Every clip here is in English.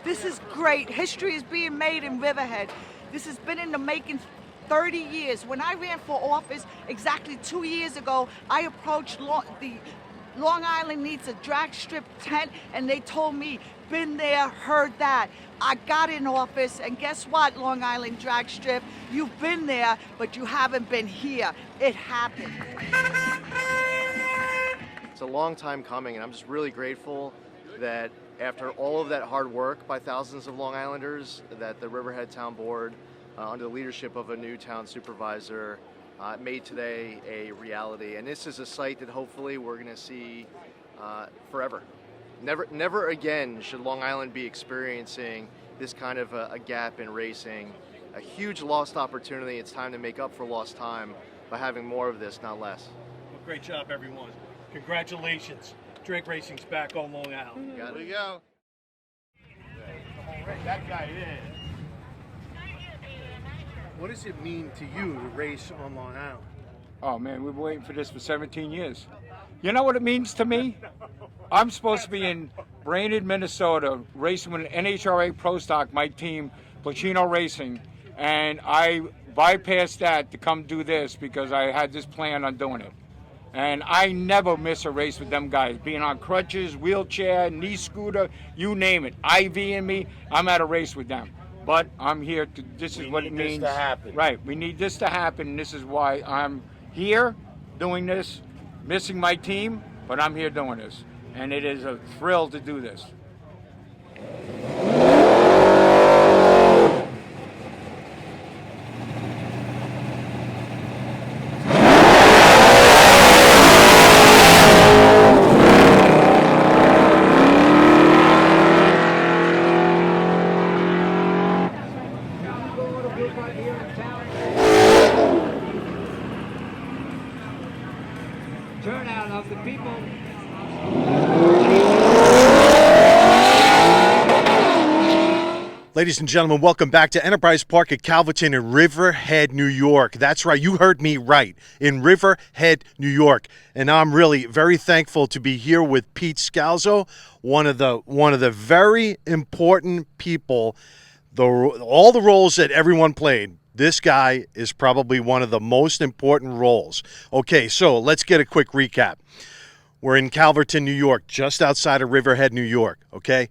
This is great. History is being made in Riverhead. This has been in the making 30 years. When I ran for office exactly 2 years ago, I approached the Long Island needs a drag strip tent, and they told me, been there, heard that. I got in office, and guess what, Long Island drag strip? You've been there, but you haven't been here. It happened. It's a long time coming, and I'm just really grateful that after all of that hard work by thousands of Long Islanders, that the Riverhead Town Board, under the leadership of a new town supervisor, made today a reality. And this is a site that hopefully we're going to see forever. Never again should Long Island be experiencing this kind of a gap in racing. A huge lost opportunity. It's time to make up for lost time by having more of this, not less. Well, great job, everyone. Congratulations. Drag racing's back on Long Island. Got it. Go. That guy is. What does it mean to you to race on Long Island? Oh man, we've been waiting for this for 17 years. You know what it means to me? I'm supposed to be in Brainerd, Minnesota, racing with an NHRA Pro Stock, my team, Placino Racing, and I bypassed that to come do this because I had this plan on doing it. And I never miss a race with them guys, being on crutches, wheelchair, knee scooter, you name it. IV in me, I'm at a race with them. But I'm here to, this is what it means. This to happen. Right, we need this to happen, and this is why I'm here doing this, missing my team, but I'm here doing this. And it is a thrill to do this. Turnout of the people. Ladies and gentlemen, welcome back to Enterprise Park at Calverton in Riverhead, New York. That's right, you heard me right, in Riverhead, New York. And I'm really very thankful to be here with Pete Scalzo, one of the very important people, all the roles that everyone played. This guy is probably one of the most important roles. Okay, so let's get a quick recap. We're in Calverton, New York, just outside of Riverhead, New York, okay?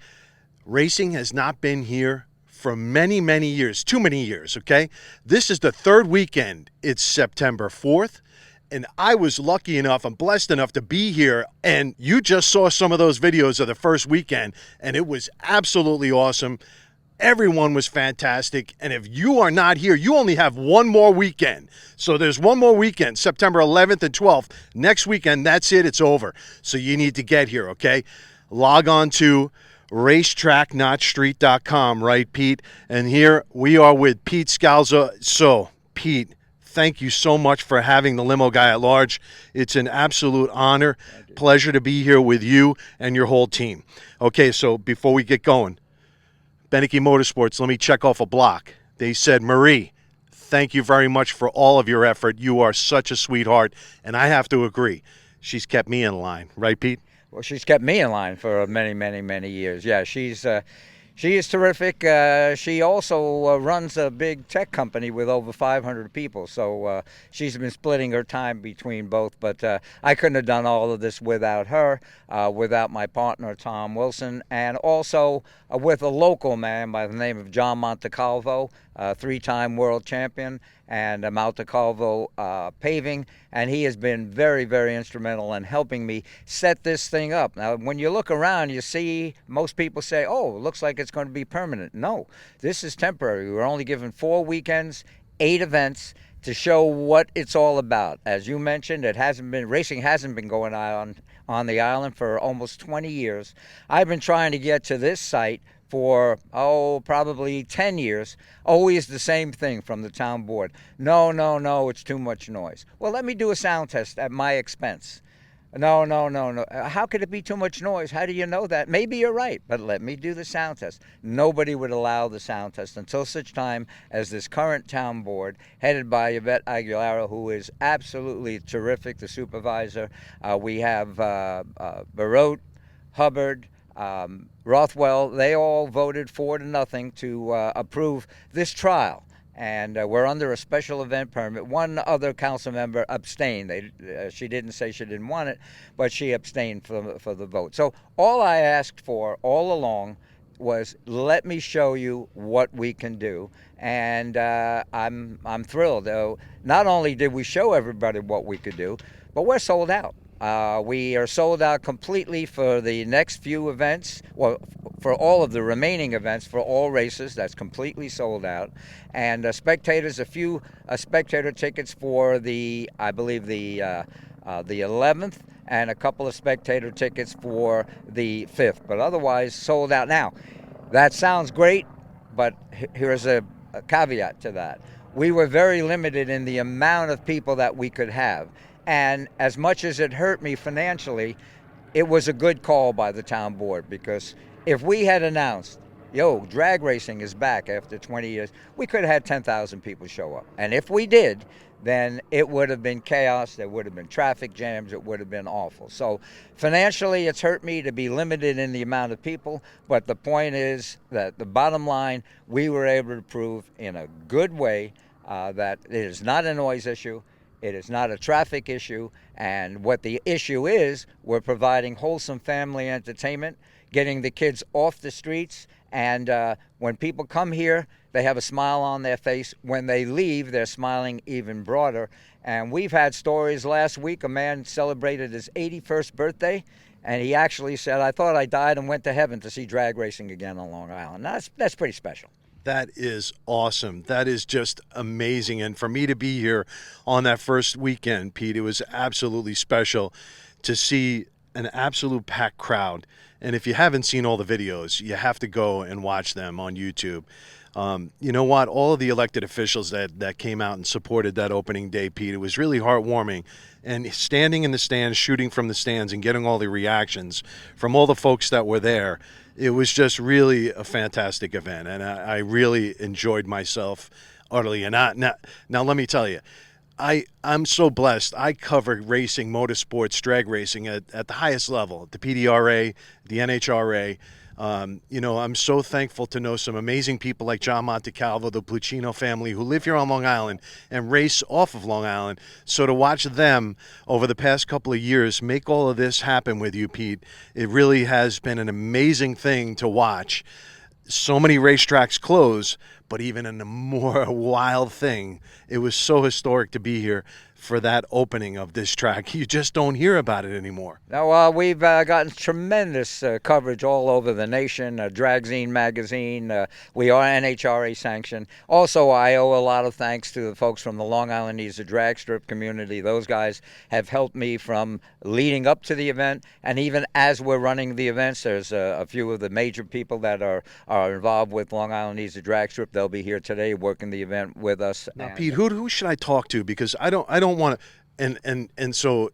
Racing has not been here for many, many years, too many years, okay? This is the third weekend. It's September 4th, and I was lucky enough, I'm blessed enough to be here, and you just saw some of those videos of the first weekend, and it was absolutely awesome. Everyone was fantastic, and if you are not here, you only have one more weekend. So there's one more weekend, September 11th and 12th. Next weekend, that's it, it's over. So you need to get here, okay? Log on to racetracknotstreet.com, right, Pete? And here we are with Pete Scalzo. So, Pete, thank you so much for having the limo guy at large. It's an absolute honor, pleasure to be here with you and your whole team. Okay, so before we get going, Beneke Motorsports, let me check off a block. They said, Marie, thank you very much for all of your effort. You are such a sweetheart, and I have to agree. She's kept me in line, right, Pete? Well, she's kept me in line for many, many, many years. Yeah, she is terrific. She also runs a big tech company with over 500 people. So she's been splitting her time between both. But I couldn't have done all of this without her, without my partner, Tom Wilson, and also with a local man by the name of John Montecalvo, three-time world champion, and Montecalvo Paving. And he has been very, very instrumental in helping me set this thing up. Now, when you look around, you see most people say, oh, it looks like it's going to be permanent. No, this is temporary. We're only given 4 weekends, 8 events to show what it's all about. As you mentioned, racing hasn't been going on the island for almost 20 years. I've been trying to get to this site for, probably 10 years, always the same thing from the town board. No, it's too much noise. Well, let me do a sound test at my expense. No. How could it be too much noise? How do you know that? Maybe you're right, but let me do the sound test. Nobody would allow the sound test until such time as this current town board, headed by Yvette Aguiar, who is absolutely terrific, the supervisor. We have Brud, Hubbard, Rothwell, they all voted 4-0 to approve this trial. And we're under a special event permit. One other council member abstained. She didn't say she didn't want it, but she abstained for the vote. So all I asked for all along was, let me show you what we can do. And I'm thrilled. Not only did we show everybody what we could do, but we're sold out. We are sold out completely for the next few events, well, for all of the remaining events, for all races. That's completely sold out. And spectators, a few spectator tickets for I believe the 11th, and a couple of spectator tickets for the 5th. But otherwise, sold out. Now, that sounds great, but here's a caveat to that. We were very limited in the amount of people that we could have. And as much as it hurt me financially, it was a good call by the town board, because if we had announced, drag racing is back after 20 years, we could have had 10,000 people show up. And if we did, then it would have been chaos. There would have been traffic jams. It would have been awful. So financially, it's hurt me to be limited in the amount of people. But the point is that the bottom line, we were able to prove in a good way that it is not a noise issue. It is not a traffic issue, and what the issue is, we're providing wholesome family entertainment, getting the kids off the streets, and when people come here, they have a smile on their face. When they leave, they're smiling even broader. And we've had stories. Last week, a man celebrated his 81st birthday, and he actually said, "I thought I died and went to heaven to see drag racing again on Long Island." That's pretty special. That is awesome. That is just amazing. And for me to be here on that first weekend, Pete, it was absolutely special to see an absolute packed crowd. And if you haven't seen all the videos, you have to go and watch them on YouTube. You know what? All of the elected officials that came out and supported that opening day, Pete, it was really heartwarming. And standing in the stands, shooting from the stands, and getting all the reactions from all the folks that were there, it was just really a fantastic event. And I really enjoyed myself utterly. And now let me tell you, I'm so blessed. I cover racing, motorsports, drag racing at the highest level, the PDRA, the NHRA. I'm so thankful to know some amazing people like John Montecalvo, the Pluchino family, who live here on Long Island and race off of Long Island. So to watch them over the past couple of years make all of this happen with you, Pete, it really has been an amazing thing to watch. So many racetracks close, but even in a more wild thing, it was so historic to be here for that opening of this track. You just don't hear about it anymore. Now, we've gotten tremendous coverage all over the nation. Dragzine magazine, we are NHRA sanctioned. Also, I owe a lot of thanks to the folks from the Long Islandese drag strip community. Those guys have helped me from leading up to the event, and even as we're running the events, there's a few of the major people that are involved with Long Islandese drag strip. They'll be here today working the event with us. Now, Pete, who should I talk to? Because I don't want to, and so,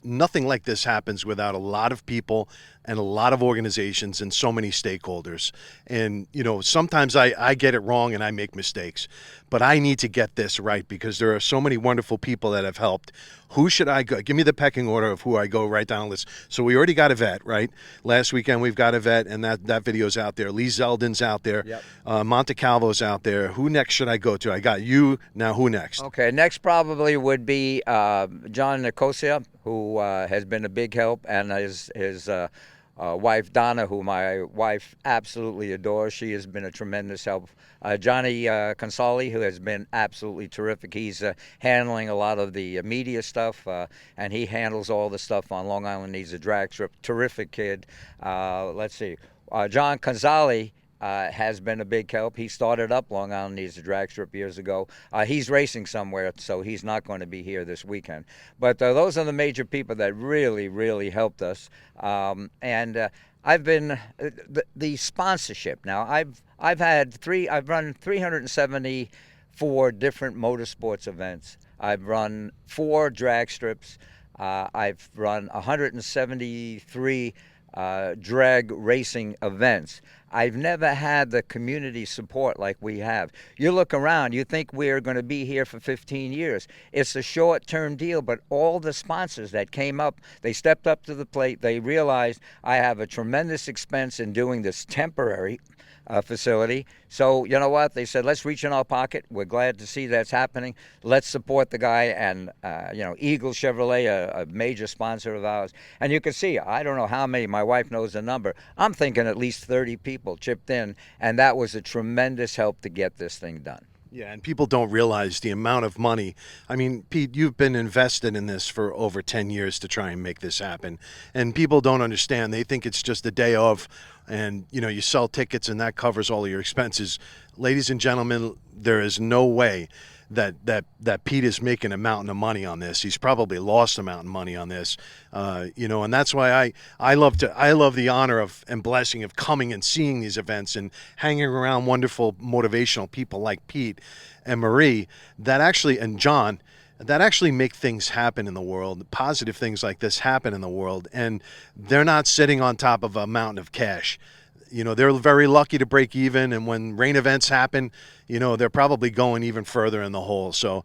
nothing like this happens without a lot of people and a lot of organizations and so many stakeholders. And, sometimes I get it wrong and I make mistakes, but I need to get this right because there are so many wonderful people that have helped. Who should I go? Give me the pecking order of who I go right down the list. So we already got Yvette, right? Last weekend we've got Yvette, and that video's out there. Lee Zeldin's out there. Yep. Montecalvo's out there. Who next should I go to? I got you. Now who next? Okay, next probably would be John Nicosia, who has been a big help, and his wife Donna, who my wife absolutely adores. She has been a tremendous help. Johnny Consoli, who has been absolutely terrific. He's handling a lot of the media stuff, and he handles all the stuff on Long Island Needs a Drag Strip. Terrific kid. Let's see. John Consoli has been a big help. He started up Long Island Needs a Drag Strip years ago. He's racing somewhere, so he's not going to be here this weekend. But those are the major people that really, really helped us. And I've been the sponsorship. Now I've run 374 different motorsports events. I've run 4 drag strips. I've run 173 drag racing events. I've never had the community support like we have. You look around, you think we're going to be here for 15 years. It's a short-term deal, but all the sponsors that came up, they stepped up to the plate. They realized I have a tremendous expense in doing this temporary facility. So you know what? They said, let's reach in our pocket. We're glad to see that's happening. Let's support the guy. And, Eagle Chevrolet, a major sponsor of ours. And you can see, I don't know how many, my wife knows the number. I'm thinking at least 30 people chipped in. And that was a tremendous help to get this thing done. Yeah, and people don't realize the amount of money. I mean, Pete, you've been invested in this for over 10 years to try and make this happen. And people don't understand. They think it's just a day of, and, you sell tickets and that covers all of your expenses. Ladies and gentlemen, there is no way that Pete is making a mountain of money on this. He's probably lost a mountain of money on this, and that's why I love the honor of and blessing of coming and seeing these events and hanging around wonderful motivational people like Pete and Marie and John that actually make things happen in the world. Positive things like this happen in the world, and they're not sitting on top of a mountain of cash. They're very lucky to break even, and when rain events happen, they're probably going even further in the hole. So,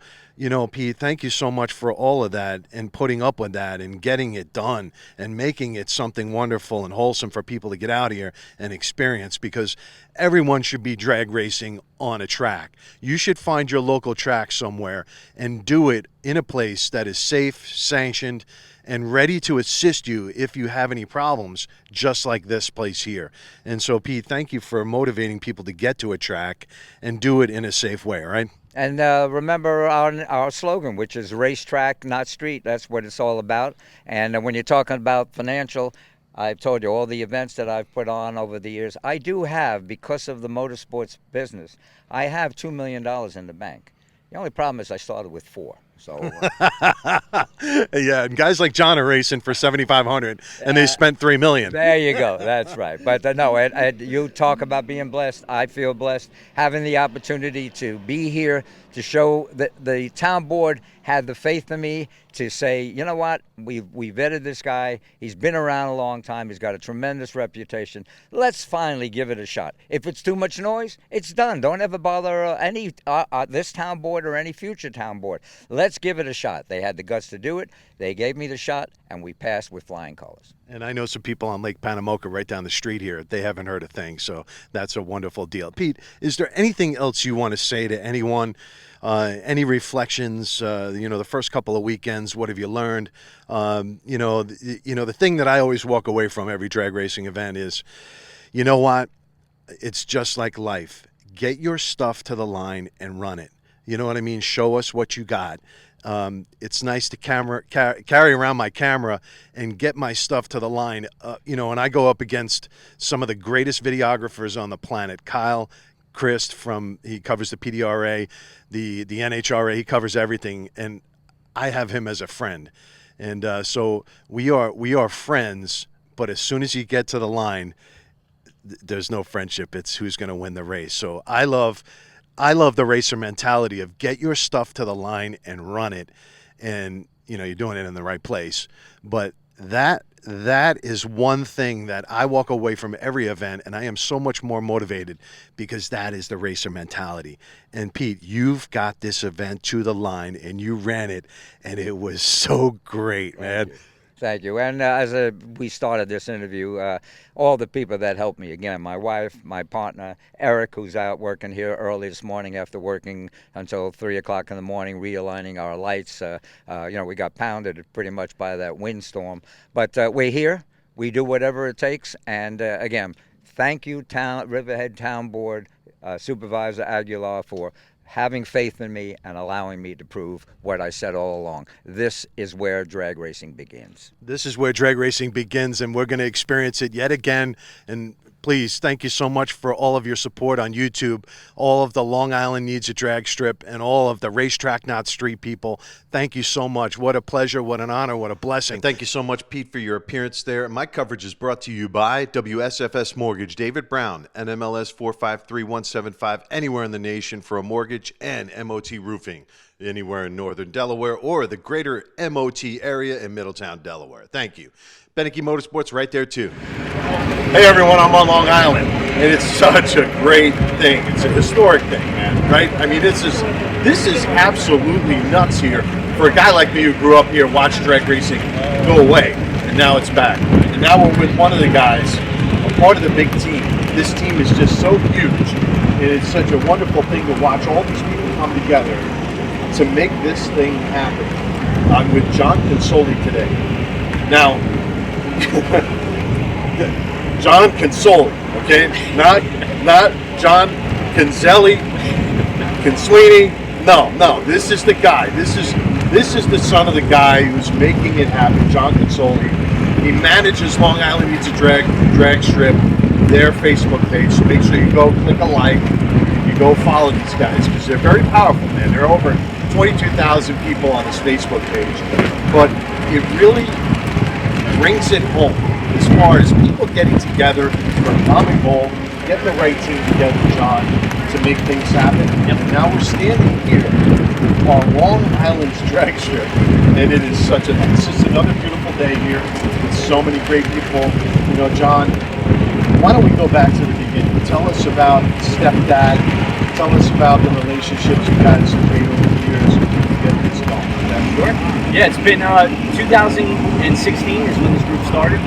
Pete, thank you so much for all of that and putting up with that and getting it done and making it something wonderful and wholesome for people to get out here and experience, because everyone should be drag racing on a track. You should find your local track somewhere and do it in a place that is safe, sanctioned, and ready to assist you if you have any problems, just like this place here. And so, Pete, thank you for motivating people to get to a track and do it in a safe way, right? And remember our slogan, which is racetrack, not street. That's what it's all about. And when you're talking about financial, I've told you all the events that I've put on over the years. I do have, because of the motorsports business, I have $2 million in the bank. The only problem is I started with 4. So yeah, and guys like John are racing for $7,500, and they spent $3 million. There you go. That's right. But no, Ed, you talk about being blessed. I feel blessed having the opportunity to be here to show that the town board had the faith in me to say, you know what, we vetted this guy. He's been around a long time. He's got a tremendous reputation. Let's finally give it a shot. If it's too much noise, it's done. Don't ever bother this town board or any future town board. Let's give it a shot. They had the guts to do it. They gave me the shot, and we passed with flying colors. And I know some people on Lake Panamoka right down the street here. They haven't heard a thing, so that's a wonderful deal. Pete, is there anything else you want to say to anyone? Any reflections? The first couple of weekends, what have you learned? The thing that I always walk away from every drag racing event is, you know what? It's just like life. Get your stuff to the line and run it. You know what I mean? Show us what you got. It's nice to carry around my camera and get my stuff to the line. And I go up against some of the greatest videographers on the planet. Kyle Christ he covers the PDRA, the NHRA, he covers everything, and I have him as a friend. And so we are friends, but as soon as you get to the line, there's no friendship. It's who's going to win the race. So I love the racer mentality of get your stuff to the line and run it, and you're doing it in the right place. But that is one thing that I walk away from every event, and I am so much more motivated because that is the racer mentality. And Pete, you've got this event to the line, and you ran it, and it was so great, man. Thank you. And as we started this interview, all the people that helped me, again, my wife, my partner, Eric, who's out working here early this morning after working until 3 o'clock in the morning, realigning our lights. We got pounded pretty much by that windstorm. But we're here. We do whatever it takes. And, again, thank you, Riverhead Town Board, Supervisor Aguiar, for having faith in me and allowing me to prove what I said all along. This is where drag racing begins. This is where drag racing begins, and we're going to experience it yet again. And please, thank you so much for all of your support on YouTube, all of the Long Island Needs a Drag Strip, and all of the Racetrack Not Street people. Thank you so much. What a pleasure, what an honor, what a blessing. And thank you so much, Pete, for your appearance there. My coverage is brought to you by WSFS Mortgage, David Brown, NMLS 453175, anywhere in the nation for a mortgage, and MOT Roofing, anywhere in northern Delaware or the greater MOT area in Middletown, Delaware. Thank you. Beneke Motorsports right there too. Hey everyone, I'm on Long Island, and it's such a great thing. It's a historic thing, man, right? I mean, this is absolutely nuts here for a guy like me who grew up here, watched drag racing go away, and now it's back. And now we're with one of the guys, a part of the big team. This team is just so huge, and it's such a wonderful thing to watch all these people come together to make this thing happen. I'm with John Consoli today. Now, John Consoli, okay? Not John Conselli, Consuini. No, this is the guy. This is the son of the guy who's making it happen, John Consoli. He manages Long Island Needs a Drag Strip, their Facebook page. So make sure you go click a like, you go follow these guys because they're very powerful, man. They're over 22,000 people on this Facebook page, but it really brings it home as far as people getting together for a common goal, get the right team together, John, to make things happen. Yep. Now we're standing here on Long Island's drag strip, and this is another beautiful day here with so many great people. You know, John, why don't we go back to the beginning? Tell us about stepdad. Tell us about the relationships you guys have made over the years to get this going. Sure. Yeah, it's been 2016 is when this group started,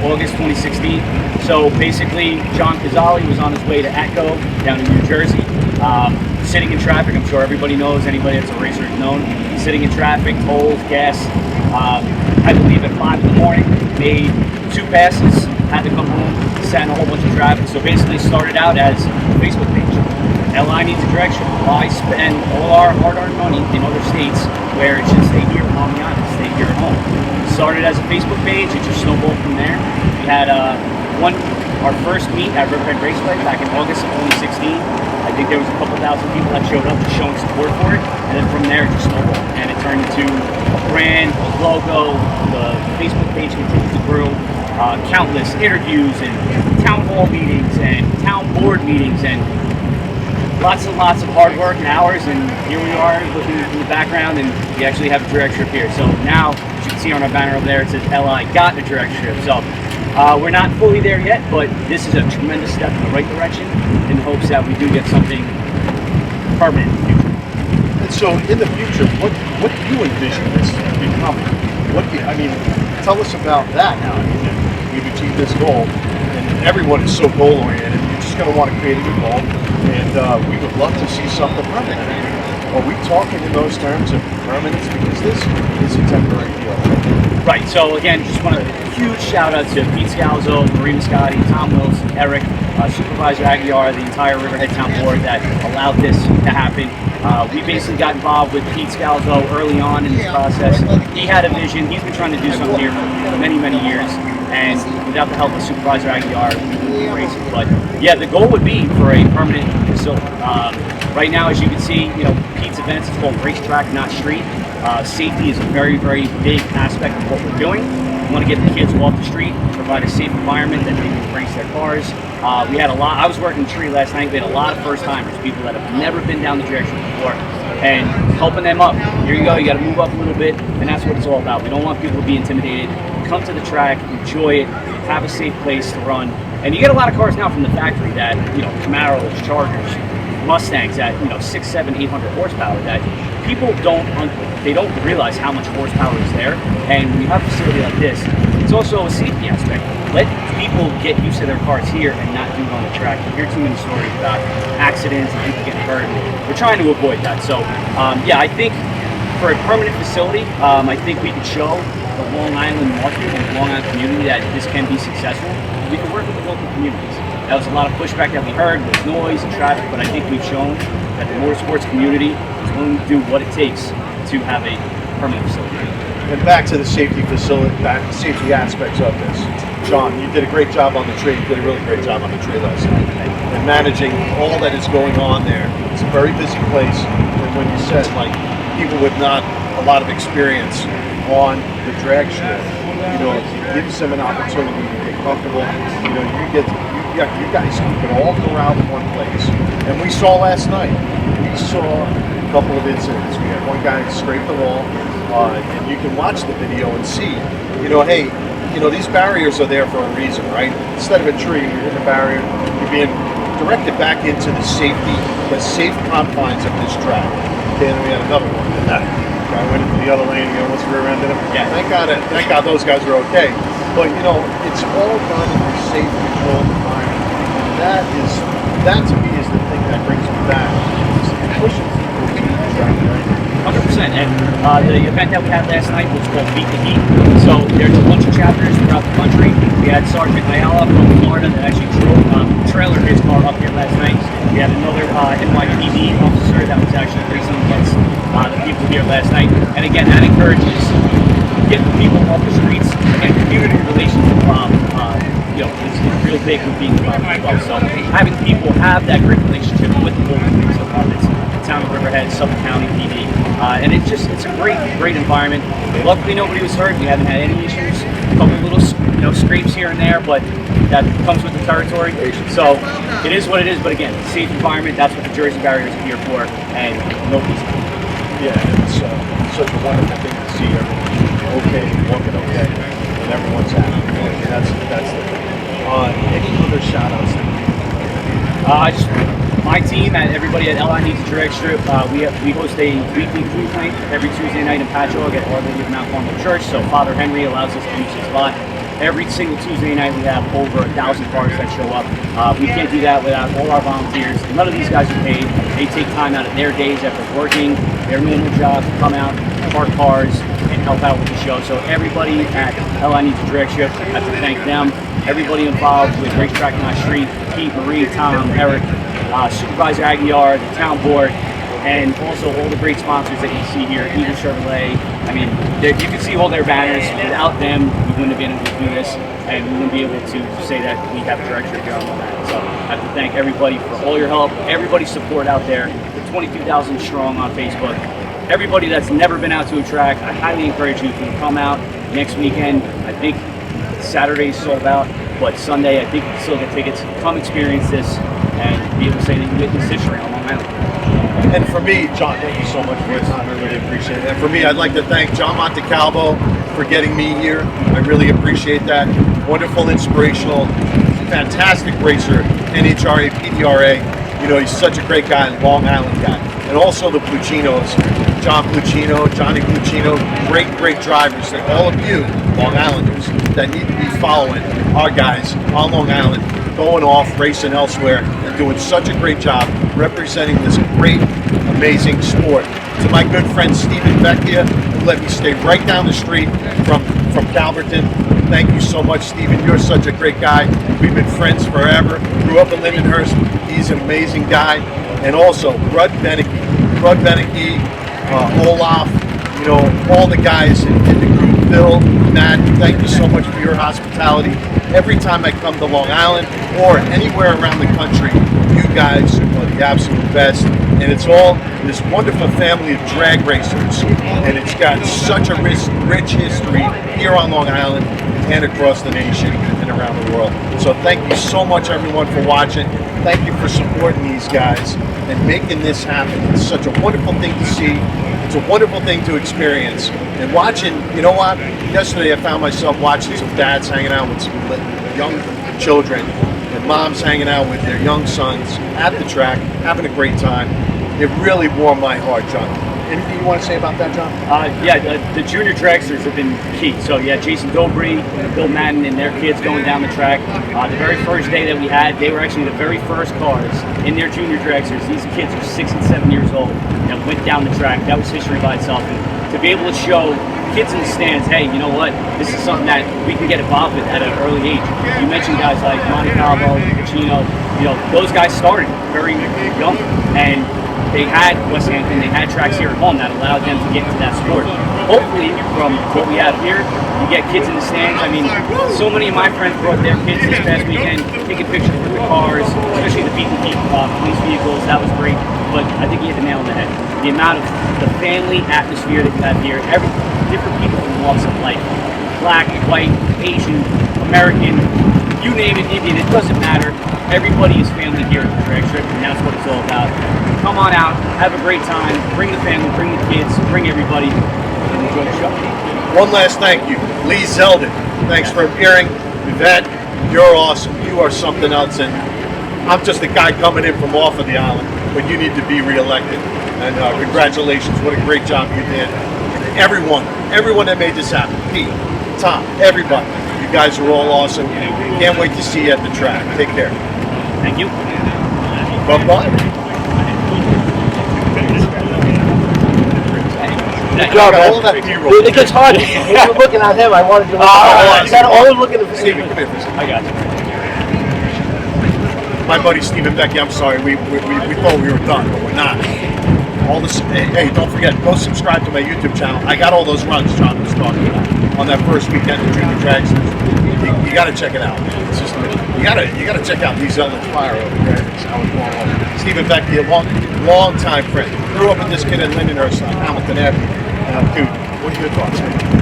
August 2016. So basically, John Consoli was on his way to Echo down in New Jersey, sitting in traffic. I'm sure everybody knows, anybody that's a racer is known. Sitting in traffic, tolls, gas. I believe at 5 in the morning, made 2 passes, had to come home, sat in a whole bunch of traffic. So basically started out as a Facebook page. LI needs a direction. Why spend all our hard-earned money in other states where it should stay here on the island, stay here at home? Started as a Facebook page, it just snowballed from there. We had our first meet at Riverhead Raceway back in August of 2016. I think there was a couple thousand people that showed up just showing support for it, and then from there it just snowballed. And it turned into a brand, a logo, the Facebook page continued to grow, countless interviews and town hall meetings and town board meetings and lots and lots of hard work and hours, and here we are looking in the background, and we actually have a direct strip here. So now, as you can see on our banner over there, it says LI got a direct strip. So we're not fully there yet, but this is a tremendous step in the right direction in hopes that we do get something permanent in the future. And so in the future, what do you envision this becoming? Tell us about that now. I mean, we've achieved this goal, and everyone is so goal-oriented. You're just going to want to create a new goal. And we would love to see something permanent. Are we talking in those terms of permanence? Because this is a temporary deal. Right, so again, just want a huge shout out to Pete Scalzo, Marie Scotty, Tom Wills, Eric, Supervisor Aguiar, the entire Riverhead Town Board that allowed this to happen. We basically got involved with Pete Scalzo early on in this process. He had a vision, he's been trying to do something here for many, many years. And without the help of Supervisor Aguiar, we wouldn't be racing. But yeah, the goal would be for a permanent facility. Right now, as you can see, Pete's events is called racetrack, not street. Safety is a very, very big aspect of what we're doing. We want to get the kids off the street, provide a safe environment that they can race their cars. We had a lot. I was working the tree last night. We had a lot of first-timers, people that have never been down the direction before, and helping them up. Here you go. You got to move up a little bit, and that's what it's all about. We don't want people to be intimidated. Come to the track, enjoy it, have a safe place to run. And you get a lot of cars now from the factory that, Camaros, Chargers, Mustangs at, 600, 700, 800 horsepower that people don't realize how much horsepower is there. And when you have a facility like this, it's also a safety aspect. Let people get used to their cars here and not do it on the track. You hear too many stories about accidents and people getting hurt. We're trying to avoid that. So, I think for a permanent facility, I think we could show the Long Island market and the Long Island community that this can be successful. We can work with the local communities. That was a lot of pushback that we heard with noise and traffic, but I think we've shown that the motorsports community is willing to do what it takes to have a permanent facility. And back to the safety aspects of this. John, you did a great job on the tree. You did a really great job on the tree last night. And managing all that is going on there. It's a very busy place. And when you said, people with not a lot of experience on the drag strip, it gives them an opportunity to get comfortable. You guys can all go out in one place. And we saw last night, a couple of incidents. We had one guy scrape the wall, and you can watch the video and see, hey, you know, these barriers are there for a reason, right? Instead of a tree, you're in a barrier, you're being directed back into the safe confines of this track. Okay, and then we had another one. That guy went into the other lane, he almost rear-ended him. Yeah. Thank God those guys are okay. But, you know, it's all done in a safe, controlled environment. And that to me is the thing that brings me back. It's pushing people to the track, right? 100%. And the event that we had last night was called Beat the Heat. So there's a bunch of chapters throughout the country. We had Sergeant Ayala from Florida that actually trailered his car up here last night. We had another NYPD officer that was actually racing against the people here last night. And again, that encourages getting people off the streets. Again, community relations is real big with being involved as well. So having people have that great relationship with the local police departments, the town of Riverhead, Suffolk County PD, and it's a great environment. Luckily, nobody was hurt. We haven't had any issues. A couple little scrapes here and there, but that comes with the territory. So it is what it is. But again, safe environment. That's what the Jersey barriers are here for, and nobody's. Yeah, it's such a wonderful thing to see everyone okay, walking okay, and everyone's happy. And that's the thing. Any other shout-outs? Just my team and everybody at LI Needs a Drag Strip. We host a weekly food night every Tuesday night in Patchogue at Our Lady of Mount Carmel Church. So Father Henry allows us to use his spot. Every single Tuesday night we have over 1,000 cars that show up. We can't do that without all our volunteers. None of these guys are paid. They take time out of their days after working, their normal job, to come out, park cars, and help out with the show. So everybody at LI Needs a Drag Strip, I have to thank them. Everybody involved with Racetrack on our Street, Pete, Marie, Tom, Eric, Supervisor Aguiar, the town board, and also all the great sponsors that you see here, Eagle Chevrolet. I mean, you can see all their banners. Without them, we wouldn't have been able to do this, and we wouldn't be able to say that we have a director here on that. So I have to thank everybody for all your help, everybody's support out there. We're 22,000 strong on Facebook. Everybody that's never been out to a track, I highly encourage you to come out next weekend. I think Saturday's sold out, but Sunday I think you can still get tickets. Come experience this and be able to say that you witnessed history on Long Island. And for me, John, thank you so much for your time. I really appreciate it. And for me, I'd like to thank John Montecalvo for getting me here. I really appreciate that. Wonderful, inspirational, fantastic racer, NHRA, PDRA. You know, he's such a great guy, Long Island guy. And also the Pluchinos, Johnny Pluchino, great drivers. And all of you, Long Islanders, that need to be following our guys on Long Island, going off, racing elsewhere, and doing such a great job representing this great, amazing sport. To my good friend Stephen Vecchia, who let me stay right down the street from Calverton. Thank you so much, Stephen. You're such a great guy. We've been friends forever. Grew up in Lindenhurst. He's an amazing guy. And also, Beneke, Olaf, you know, all the guys in the group, Bill, Matt, thank you so much for your hospitality. Every time I come to Long Island or anywhere around the country, you guys are the absolute best. And it's all this wonderful family of drag racers. And it's got such a rich history here on Long Island and across the nation and around the world. So thank you so much, everyone, for watching. Thank you for supporting these guys and making this happen. It's such a wonderful thing to see. It's a wonderful thing to experience. And watching, you know what? Yesterday I found myself watching some dads hanging out with some young children and moms hanging out with their young sons at the track, having a great time. It really warmed my heart, John. Anything you want to say about that, John? The junior dragsters have been key. So yeah, Jason Dobry, Bill Madden, and their kids going down the track. The very first day that we had, they were actually the very first cars in their junior dragsters. These kids are 6 and 7 years old and went down the track. That was history by itself. And to be able to show kids in the stands, hey, you know what? This is something that we can get involved with at an early age. You mentioned guys like Montecalvo, Pacino. You know, those guys started very young, and they had West Hampton, they had tracks here at home that allowed them to get into that sport. Hopefully, from what we have here, you get kids in the stands. I mean, so many of my friends brought their kids this past weekend, taking pictures with the cars, especially the Beat the Heat police vehicles. That was great. But I think you hit the nail on the head. The amount of the family atmosphere that you have here, different people from walks of life, black, white, Asian, American, you name it, Indian, it doesn't matter. Everybody is family here at the drag strip, and that's what it's all about. Come on out, have a great time, bring the family, bring the kids, bring everybody, and enjoy the show. One last thank you, Lee Zeldin. Thanks for appearing. Yvette, you're awesome. You are something else. And I'm just a guy coming in from off of the island, but you need to be reelected. And congratulations. What a great job you did. And everyone that made this happen. Pete, Tom, everybody. You guys are all awesome. Can't wait to see you at the track. Take care. Thank you. Bye-bye. Good job, man. All that B-roll. It gets hard. When you were looking at him, I wanted to look at him. I'm always looking at Steven, come here for a second. I got you. My buddy Stephen Becky, I'm sorry, we thought we were done, but we're not. All this, hey, don't forget, go subscribe to my YouTube channel. I got all those runs John was talking about on that first weekend of Junior Drags. You got to check it out. It's just, you got to check out these Zeldin Fire over there. Stephen Becky, a long time friend. Grew up with this kid in Lindenhurst on Hamilton Avenue. Dude, what are your thoughts?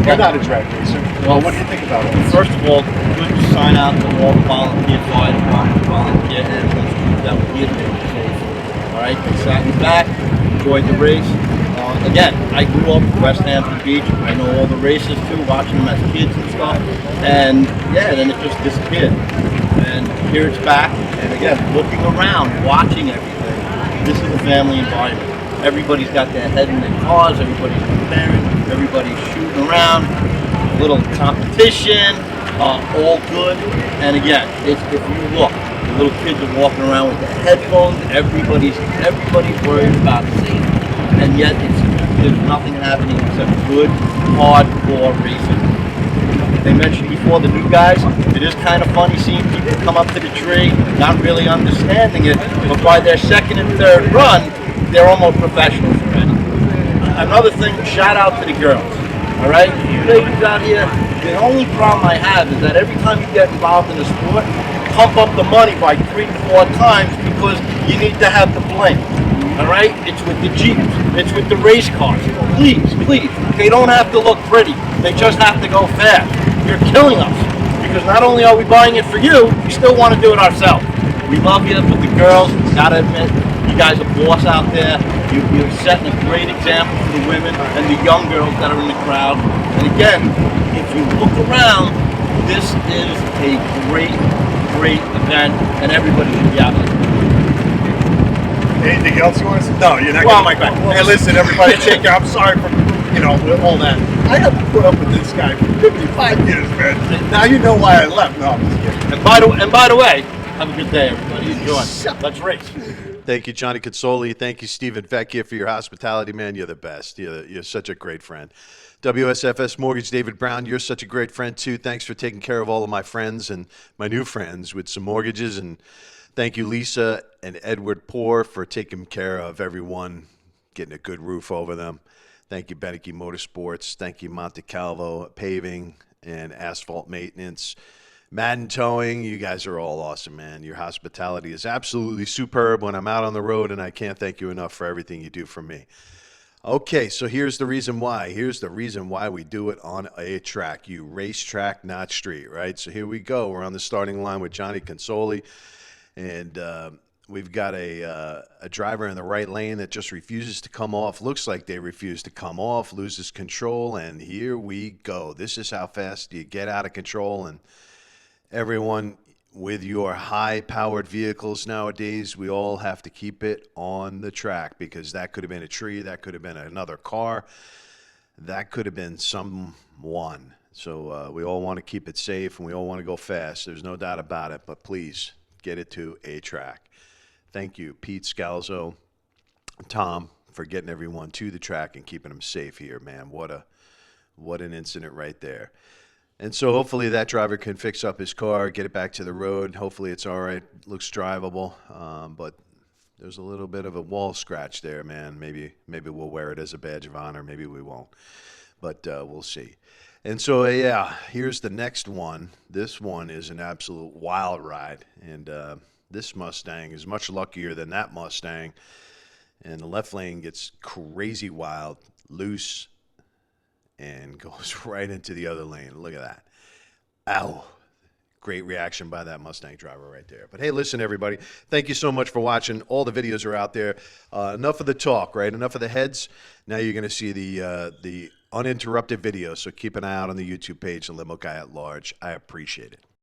You're not a drag racer. Well, what do you think about it? First of all, good to sign out to all the volunteer fire department, volunteer ambulances that were here today. All right, they sat in the back, enjoyed the race. Again, I grew up in West Hampton Beach. I know all the races too, watching them as kids and stuff. And yeah, then it just disappeared. And here it's back. And again, looking around, watching everything. This is a family environment. Everybody's got their head in their cars, everybody's preparing, everybody's shooting around, a little competition, all good. And again, if you look, the little kids are walking around with their headphones, everybody's worried about safety, and yet there's nothing happening except good, hardcore racing. They mentioned before the new guys, it is kind of funny seeing people come up to the tree, not really understanding it, but by their second and third run, they're almost professionals already. Another thing, shout out to the girls. All right, you ladies out here, the only problem I have is that every time you get involved in a sport, pump up the money by 3-4 times because you need to have the bling. All right, it's with the Jeeps, it's with the race cars. Please, they don't have to look pretty. They just have to go fast. You're killing us because not only are we buying it for you, we still want to do it ourselves. We love you, but the girls, gotta admit, you guys are boss out there. You're setting a great example for the women and the young girls that are in the crowd. And again, if you look around, this is a great event, and everybody should be out there. Anything else you want to say? No, you're not getting my back. Hey, listen, everybody, take care. I'm sorry for, all that. I have to put up with this guy for 55 years, man. Now you know why I left. No, I'm just kidding. And by the way, have a good day, everybody. Enjoy. Let's race. Thank you, Johnny Consoli. Thank you, Stephen Vecchia, for your hospitality, man. You're the best. You're such a great friend. WSFS Mortgage, David Brown, you're such a great friend, too. Thanks for taking care of all of my friends and my new friends with some mortgages. And thank you, Lisa and Edward Poor, for taking care of everyone, getting a good roof over them. Thank you, Beneke Motorsports. Thank you, Monte Calvo Paving and Asphalt Maintenance. Madden Towing, you guys are all awesome, man. Your hospitality is absolutely superb when I'm out on the road, and I can't thank you enough for everything you do for me. Okay, so here's the reason why. Here's the reason why we do it on a track. You racetrack, not street, right? So here we go. We're on the starting line with Johnny Consoli, and we've got a driver in the right lane that just refuses to come off. Looks like they refuse to come off, loses control, and here we go. This is how fast you get out of control. And everyone, with your high-powered vehicles nowadays, we all have to keep it on the track because that could have been a tree, that could have been another car, that could have been someone. So we all want to keep it safe and we all want to go fast. There's no doubt about it, but please get it to a track. Thank you, Pete, Scalzo, Tom, for getting everyone to the track and keeping them safe here, man. What an incident right there. And so hopefully that driver can fix up his car, get it back to the road. Hopefully it's all right, looks drivable. But there's a little bit of a wall scratch there, man. Maybe we'll wear it as a badge of honor. Maybe we won't. But we'll see. And so, yeah, here's the next one. This one is an absolute wild ride. And this Mustang is much luckier than that Mustang. And the left lane gets crazy wild, loose, and goes right into the other lane. Look at that. Ow. Great reaction by that Mustang driver right there. But hey, listen, everybody, thank you so much for watching. All the videos are out there. Enough of the talk, right? Enough of the heads. Now you're going to see the uninterrupted video. So keep an eye out on the YouTube page, The Limo Guy at Large. I appreciate it.